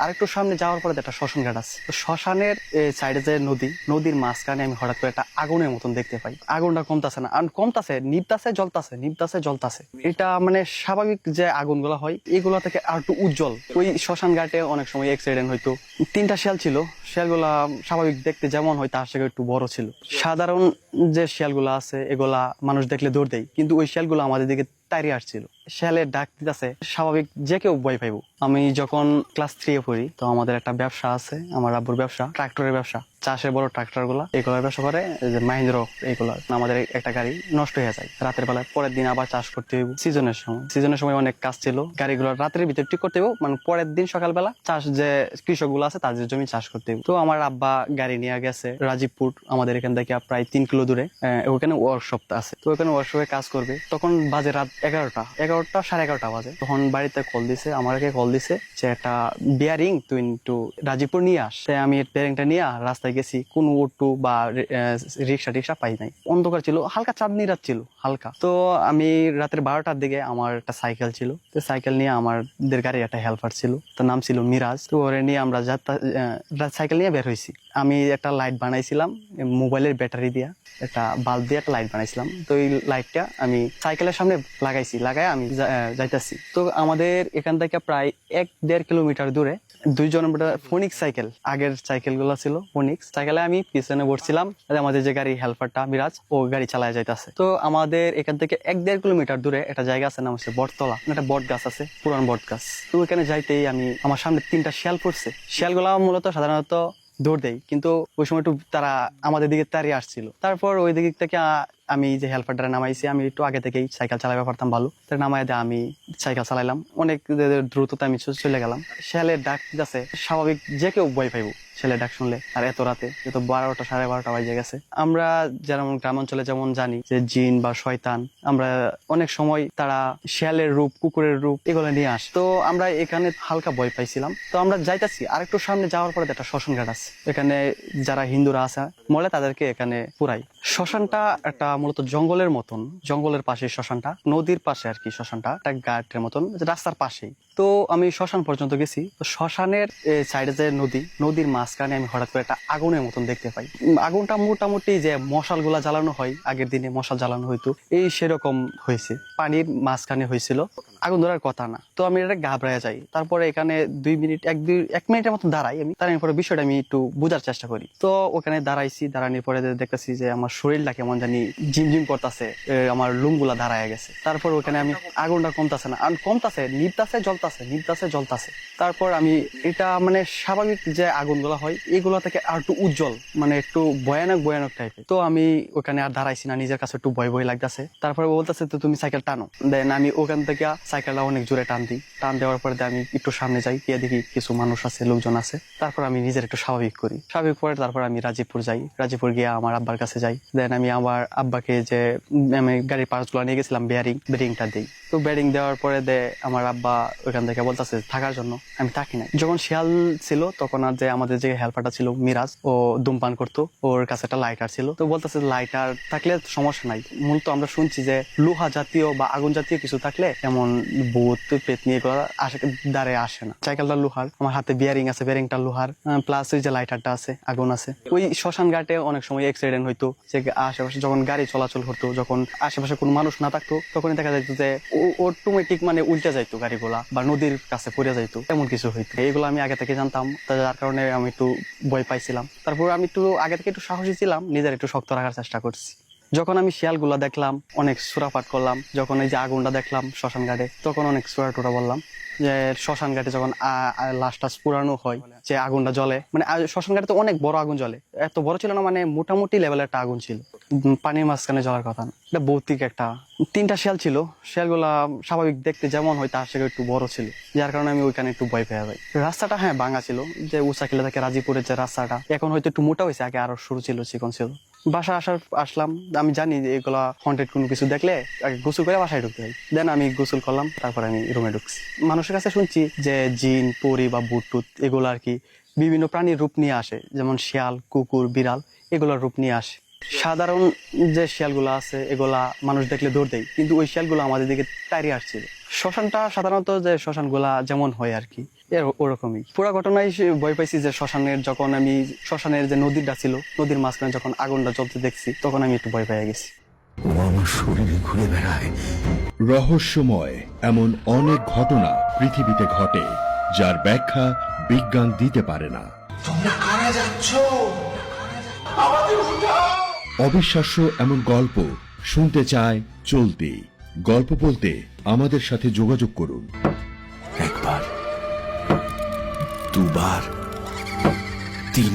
আরেকটু সামনে যাওয়ার পরে একটা শ্মশান ঘাট আছে। তো শ্মশানের সাইডে যে নদীর মাঝখানে আমি হঠাৎ করে একটা আগুনের মতন দেখতে পাই। আগুনটা কমতাছে না, আর কমতাছে, নিভতাছে জ্বলতাছে। এটা মানে স্বাভাবিক যে আগুনগুলো হয় এগুলা থেকে আর একটু উজ্জ্বল। ওই শ্মশান ঘাটে অনেক সময় অ্যাক্সিডেন্ট হইতো। 3টা শিয়াল ছিল, শিয়ালগুলা স্বাভাবিক দেখতে যেমন হয় তার থেকে একটু বড় ছিল। সাধারণ যে শিয়ালগুলা আছে এগুলা মানুষ দেখলে দৌড় দেয়, কিন্তু ওই শিয়ালগুলো আমাদের দিকে তাড়িয়ে আসছিল। শিয়ালের ডাক দিতেছে, স্বাভাবিক যে কেউ ভয় পাইবো। আমি যখন ক্লাস 3 এ পড়ি, তো আমাদের একটা ব্যবসা আছে, আমার আব্বুর ব্যবসা, ট্রাক্টরের ব্যবসা, চাষের বড় ট্রাক্টর গুলা এগুলোর ব্যবসা করে। মাহিন্দ্র এইগুলা আমাদের একটা গাড়ি নষ্ট হয়ে যায় রাতের বেলায়, পরের দিন আবার চাষ করতে হইব। সিজনের সময় অনেক কাজ ছিল, গাড়িগুলো রাতের ভিতরে ঠিক করতে হইব, মানে পরের দিন সকালবেলা চাষ যে কৃষক গুলো আছে তাদের জমি চাষ করতে হইব। তো আমার আব্বা গাড়ি নিয়ে গেছে রাজীবপুর, আমাদের এখান থেকে প্রায় 3 কিলো দূরে। ওখানে ওয়ার্কশপ আছে, তো ওখানে ওয়ার্কশপে কাজ করবে। তখন বাজে রাত 11টা, 11টা বাজে। তখন বাড়িতে কল দিছে, আমাকে কল দিছে যে একটা বিয়ারিং তুই একটু রাজীবপুর নিয়ে আস। আমি বিয়ারিংটা নিয়ে রাস্তায় গেছি, কোন অটো বা রিক্সা টিক্সা পাই নাই, অন্ধকার ছিল, হালকা চাঁদনি রাত ছিল হালকা। তো আমি রাতের 12টার দিকে আমার একটা সাইকেল ছিল, তো সাইকেল নিয়ে আমাদের গাড়ি একটা হেল্পার ছিল, তার নাম ছিল মিরাজ। তো ওরে নিয়ে আমরা সাইকেল নিয়ে বের হয়েছি। আমি একটা লাইট বানাইছিলাম মোবাইলের ব্যাটারি দিয়া, একটা বাল্ব দিয়ে একটা লাইট বানাইছিলাম। তো এই লাইটটা আমি সাইকেলের সামনে লাগাই আমি যাইতাছি। তো আমাদের এখান থেকে প্রায় 1-1.5 কিলোমিটার দূরে দুইজন ফোনিক্স সাইকেল, আগের সাইকেল গুলো ছিল ফোনিক্স সাইকেলে, আমি পিছনে বসছিলাম, আমাদের যে গাড়ি হেল্পারটা মিরাজ ও গাড়ি চালায় যাইতেছে। তো আমাদের এখান থেকে 1-1.5 কিলোমিটার দূরে একটা জায়গা আছে, নাম হচ্ছে বটতলা, একটা বট গাছ আছে, পুরান বট গাছ। তো ওইখানে যাইতেই আমার সামনে 3টা শিয়াল পড়ছে। শিয়ালগুলা মূলত সাধারণত দৌড় দেয়, কিন্তু ওই সময় একটু তারা আমাদের দিকে তাড়িয়ে আসছিল। তারপর ওই দিক থেকে আমি যে হেল্পারটা নামাইছি, আমি একটু আগে থেকেই সাইকেল চালাতে পারতাম ভালো, তাই নামাই দিয়ে আমি সাইকেল চালাইলাম, অনেক দ্রুততা আমি চলে গেলাম। শিয়ালের ডাক দিতেছে, স্বাভাবিক যে কেউ ভয় পাইবো ছেলের ডাক শুনলে, আর এত রাতে, যেহেতু 12টা 12:30 বাজে গেছে। আমরা যেমন গ্রামাঞ্চলে যেমন জানি যে জিন বা শয়তান, আমরা অনেক সময় তারা শিয়ালের রূপ, কুকুরের রূপ এগুলো নিয়ে আসে। তো আমরা এখানে হালকা ভয় পাইছিলাম। তো আমরা যাইতাছি, আরেকটু সামনে যাওয়ার পরে একটা শ্মশান ঘাট আছে, এখানে যারা হিন্দুরা আছে মলে তাদেরকে এখানে পুরাই। শ্মশানটা একটা মূলত জঙ্গলের মতন, জঙ্গলের পাশে শ্মশানটা, নদীর পাশে আর কি শ্মশানটা, একটা ঘাটের মতন রাস্তার পাশেই। তো আমি শ্মশান পর্যন্ত গেছি। তো শ্মশানের সাইডে যে নদীর মাঝখানে আমি হঠাৎ করে একটা আগুনের মতন দেখতে পাই। আগুনটা মোটামুটি যে মশাল গুলা জ্বালানো হয়, আগের দিনে মশাল জ্বালানো হইতো, এই সেরকম হয়েছে, পানির মাঝখানে হয়েছিল, আগুন ধরার কথা না। তো আমি এটা ঘাবড়ায় যাই। তারপরে এখানে 1 মিনিটের মতো দাঁড়াই। আমি দাঁড়ানোর পরে বিষয়টা আমি একটু বোঝার চেষ্টা করি। তো ওখানে দাঁড়াইছি, দাঁড়ানোর পরে দেখতেছি যে আমার শরীরটা কেমন জানি ঝিমঝিম করতেছে, আমার লুমগুলা দাঁড়ায় গেছে। তারপর ওখানে আমি আগুনটা কমতাছে না, আর কমতাছে, নিভতাছে। তারপর আমি এটা মানে স্বাভাবিক যে আগুনগুলা হয় এগুলা থেকে আর একটু উজ্জ্বল, মানে একটু ভয়ানক টাইপের। তো আমি ওখানে আর দাঁড়াইছি না, নিজের কাছে একটু ভয় লাগতেছে। তারপরে বলতেছে তো তুমি সাইকেল টানো। দেন আমি ওখান থেকে সাইকেলটা অনেক জোরে টান দেওয়ার পরে আমি একটু সামনে যাই, গিয়ে দেখি কিছু মানুষ আছে, লোকজন আছে। তারপর আমি নিজের একটু স্বাভাবিক করি, স্বাভাবিক পরে তারপর আমি রাজীবপুর যাই, রাজীবপুর গিয়ে আমার আব্বার কাছে যাই। দেন আমি আমার আব্বাকে যে আমি গাড়ির পার্টস গুলো নিয়ে গেছিলাম, বেরিংটা দিই। তো বেরিং দেওয়ার পরে আমার আব্বা ওইখান থেকে বলতেছে থাকার জন্য, আমি থাকি নাই। যখন শিয়াল ছিল তখন আর যে আমাদের যে হেল্পারটা ছিল মিরাজ, ও ধূমপান করতো, ওর কাছে একটা লাইটার ছিল। তো বলতেছে লাইটার থাকলে সমস্যা নাই, মূলত আমরা শুনছি যে লোহা জাতীয় বা আগুন জাতীয় কিছু থাকলে এমন ভূত পেত নিয়ে দাঁড়িয়ে আসে না। সাইকেলটা লোহার, আমার হাতে বিয়ারিং আছে, বিয়ারিংটা লোহার, প্লাস ওই যে লাইটারটা আছে, আগুন আছে। ওই শ্মশান ঘাটে অনেক সময় অ্যাক্সিডেন্ট হইতো, যে আশেপাশে যখন গাড়ি চলাচল করতো, যখন আশেপাশে কোনো মানুষ না থাকতো, তখনই দেখা যাইতো যে অটোমেটিক মানে উল্টে যাইতো গাড়িগুলা, বা নদীর কাছে পড়ে যাইতো, এমন কিছু হইতো। এইগুলো আমি আগে থেকে জানতাম, যার কারণে আমি একটু ভয় পাইছিলাম। তারপর আমি একটু আগে থেকে একটু সাহসী ছিলাম, নিজের একটু শক্ত রাখার চেষ্টা করছি। যখন আমি শিয়ালগুলা দেখলাম অনেক সুরাপাট করলাম, যখন এই যে আগুনটা দেখলাম শ্মশান ঘাটে, তখন অনেক সুরা টুরা বললাম। যে শ্মশান ঘাটে যখন লাশটা পুরানো হয়, যে আগুনটা জ্বলে, মানে শ্মশান ঘাটে তো অনেক বড় আগুন জ্বলে, এত বড় ছিল না, মানে মোটামুটি লেভেলের একটা আগুন ছিল, পানির মাঝখানে জ্বলার কথা না। এটা ভৌতিক একটা। 3টা শিয়াল ছিল, শিয়ালগুলা স্বাভাবিক দেখতে যেমন হয় তার থেকে একটু বড় ছিল, যার কারণে আমি ওইখানে একটু ভয় পেয়ে যাই। রাস্তাটা হ্যাঁ ভাঙা ছিল, যে উসাকিলা থেকে রাজীপুরের যে রাস্তাটা, এখন হয়তো একটু মোটা হয়েছে, আগে আরো সরু ছিল, চিকন ছিল। বাসা আসলাম, আমি জানি যে এগুলা হন্টেড কোনো কিছু দেখলে আগে গোসল করে বাসায় ঢুকতে হয়। দেন আমি গোসল করলাম, তারপর আমি রুমে ঢুকছি। মানুষের কাছে শুনছি যে জিন, পরি বা ভূত টুত এগুলো আর কি বিভিন্ন প্রাণীর রূপ নিয়ে আসে, যেমন শিয়াল, কুকুর, বিড়াল এগুলোর রূপ নিয়ে আসে। সাধারণ যে শিয়ালগুলো আছে এগুলা মানুষ দেখলে দৌড় দেয়, কিন্তু ওই শিয়ালগুলো আমাদের দিকে তাড়িয়ে আসছিল। শ্মশানটা সাধারণত যে শ্মশানগুলা যেমন হয় আর কি, ওরকমই পুরো ঘটনায় ভয় পাইছি যে শ্মশানের যে নদীটা ছিল, নদীর মাঝখানে যখন আগুনটা জ্বলতে দেখছি, তখন আমি একটু ভয় পেয়ে গেছি। ও আমার শরীরে ঘুরে বেড়ায়। রহস্যময় এমন অনেক ঘটনা পৃথিবীতে ঘটে, যার ব্যাখ্যা বিজ্ঞান দিতে পারে না। তোমরা কারা যাচ্ছ? অবিশ্বাস্য এমন গল্প শুনতে চায় চলতি গল্প বলতে আমাদের সাথে যোগাযোগ করুন। একবার, দুবার, তিন